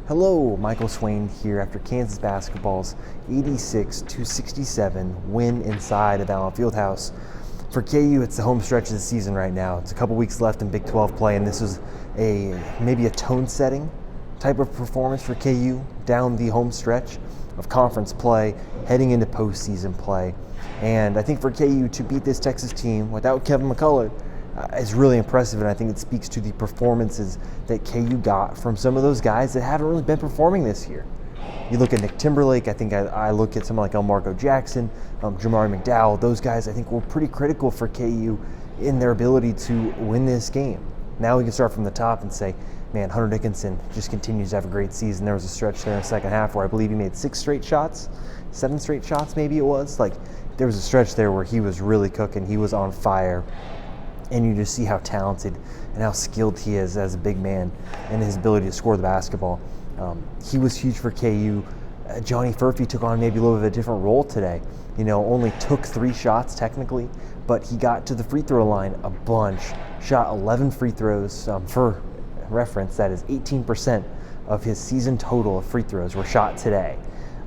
Hello, Michael Swain here after Kansas basketball's 86-67 win inside of Allen Fieldhouse. For KU, it's the home stretch of the season right now. It's a couple weeks left in Big 12 play, and this was maybe a tone-setting type of performance for KU down the home stretch of conference play, heading into postseason play. And I think for KU to beat this Texas team without Kevin McCullough is really impressive, and I think it speaks to the performances that KU got from some of those guys that haven't really been performing this year. You look at Nick Timberlake, I think I look at someone like Marco Jackson, Jamari McDowell. Those guys I think were pretty critical for KU in their ability to win this game. Now we can start from the top and say, man, Hunter Dickinson just continues to have a great season. There was a stretch there in the second half where I believe he made 7 straight shots maybe it was. There was a stretch there where he was really cooking, he was on fire. And you just see how talented and how skilled he is as a big man and his ability to score the basketball. He was huge for KU. Johnny Furphy took on maybe a little bit of a different role today. Only took 3 shots technically, but he got to the free throw line a bunch. Shot 11 free throws. For reference, that is 18% of his season total of free throws were shot today.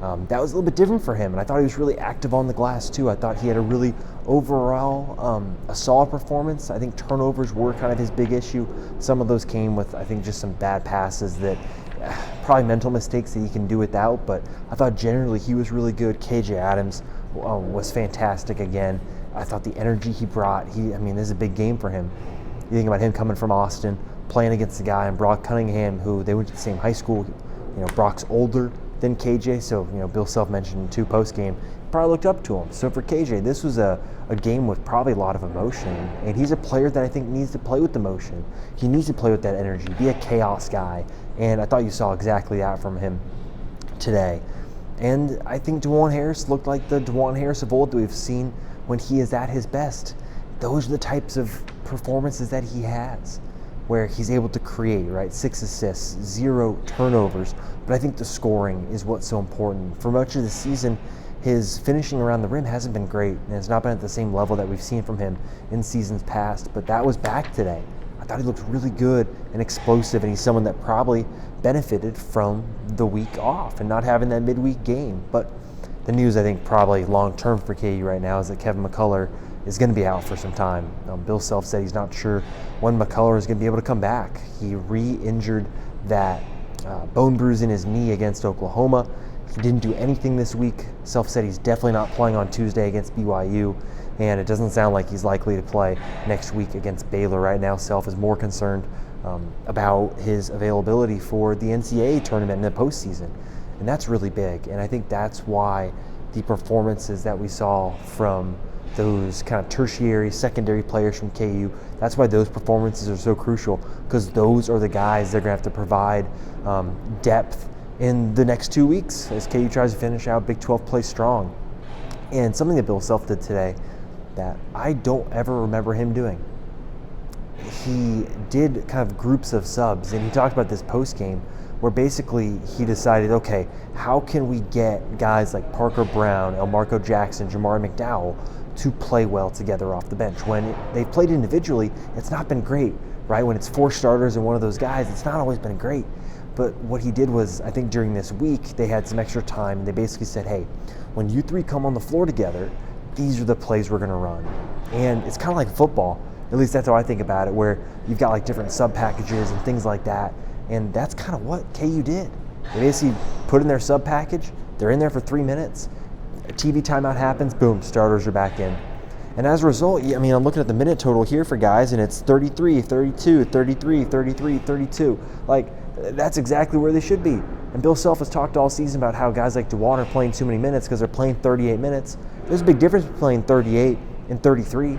That was a little bit different for him, and I thought he was really active on the glass too. I thought he had a really overall a solid performance. I think turnovers were kind of his big issue. Some of those came with, I think, just some bad passes that probably mental mistakes that he can do without, but I thought generally he was really good. KJ Adams was fantastic again. I thought the energy he brought, this is a big game for him. You think about him coming from Austin, playing against a guy in Brock Cunningham, who they went to the same high school. Brock's older than KJ, so Bill Self mentioned in Postgame, probably looked up to him. So for KJ, this was a game with probably a lot of emotion, and he's a player that I think needs to play with emotion. He needs to play with that energy, be a chaos guy, and I thought you saw exactly that from him today. And I think DeJuan Harris looked like the DeJuan Harris of old that we've seen when he is at his best. Those are the types of performances that he has, where he's able to create, right? 6 assists, 0 turnovers. But I think the scoring is what's so important. For much of the season, his finishing around the rim hasn't been great, and it's not been at the same level that we've seen from him in seasons past, but that was back today. I thought he looked really good and explosive, and he's someone that probably benefited from the week off and not having that midweek game. But the news, I think, probably long-term for KU right now is that Kevin McCullough is going to be out for some time. Bill Self said he's not sure when McCullough is going to be able to come back. He re-injured that bone bruise in his knee against Oklahoma. He didn't do anything this week. Self said he's definitely not playing on Tuesday against BYU, and it doesn't sound like he's likely to play next week against Baylor. Right now, Self is more concerned about his availability for the NCAA tournament in the postseason, and that's really big. And I think that's why the performances that we saw from those kind of tertiary, secondary players from KU, that's why those performances are so crucial, because those are the guys they're going to have to provide depth in the next 2 weeks as KU tries to finish out Big 12 play strong. And something that Bill Self did today that I don't ever remember him doing. He did kind of groups of subs, and he talked about this post game where basically he decided, okay, how can we get guys like Parker Brown, Marco Jackson, Jamari McDowell to play well together off the bench? When they've played individually, it's not been great, right? When it's 4 starters and one of those guys, it's not always been great. But what he did was, I think during this week, they had some extra time, and they basically said, hey, when you 3 come on the floor together, these are the plays we're going to run. And it's kind of like football. At least that's how I think about it, where you've got like different sub packages and things like that. And that's kind of what KU did. They basically put in their sub package. They're in there for 3 minutes. A TV timeout happens. Boom, starters are back in. And as a result, I'm looking at the minute total here for guys, and it's 33, 32, 33, 33, 32. That's exactly where they should be. And Bill Self has talked all season about how guys like DeJuan are playing too many minutes because they're playing 38 minutes. There's a big difference between playing 38 and 33.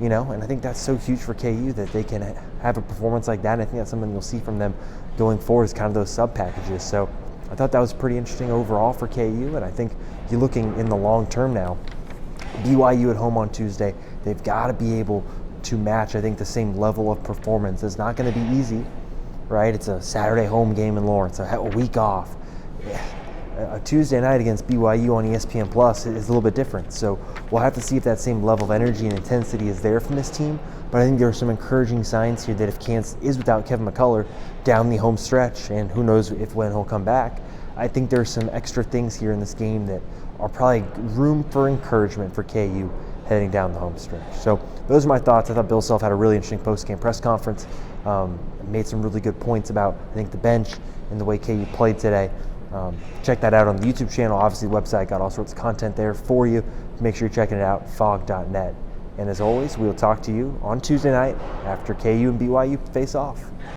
And I think that's so huge for KU that they can have a performance like that. And I think that's something you'll see from them going forward, is kind of those sub packages. So I thought that was pretty interesting overall for KU. And I think you're looking in the long term now. BYU at home on Tuesday, they've got to be able to match, I think, the same level of performance. It's not going to be easy, right? It's a Saturday home game in Lawrence, a week off. a Tuesday night against BYU on ESPN Plus is a little bit different. So we'll have to see if that same level of energy and intensity is there from this team. But I think there are some encouraging signs here that if Kansas is without Kevin McCullough down the home stretch, and who knows when he'll come back, I think there's some extra things here in this game that are probably room for encouragement for KU heading down the home stretch. So those are my thoughts. I thought Bill Self had a really interesting post-game press conference. Made some really good points about, I think, the bench and the way KU played today. Check that out on the YouTube channel. Obviously, the website got all sorts of content there for you. Make sure you're checking it out, fog.net. And as always, we will talk to you on Tuesday night after KU and BYU face off.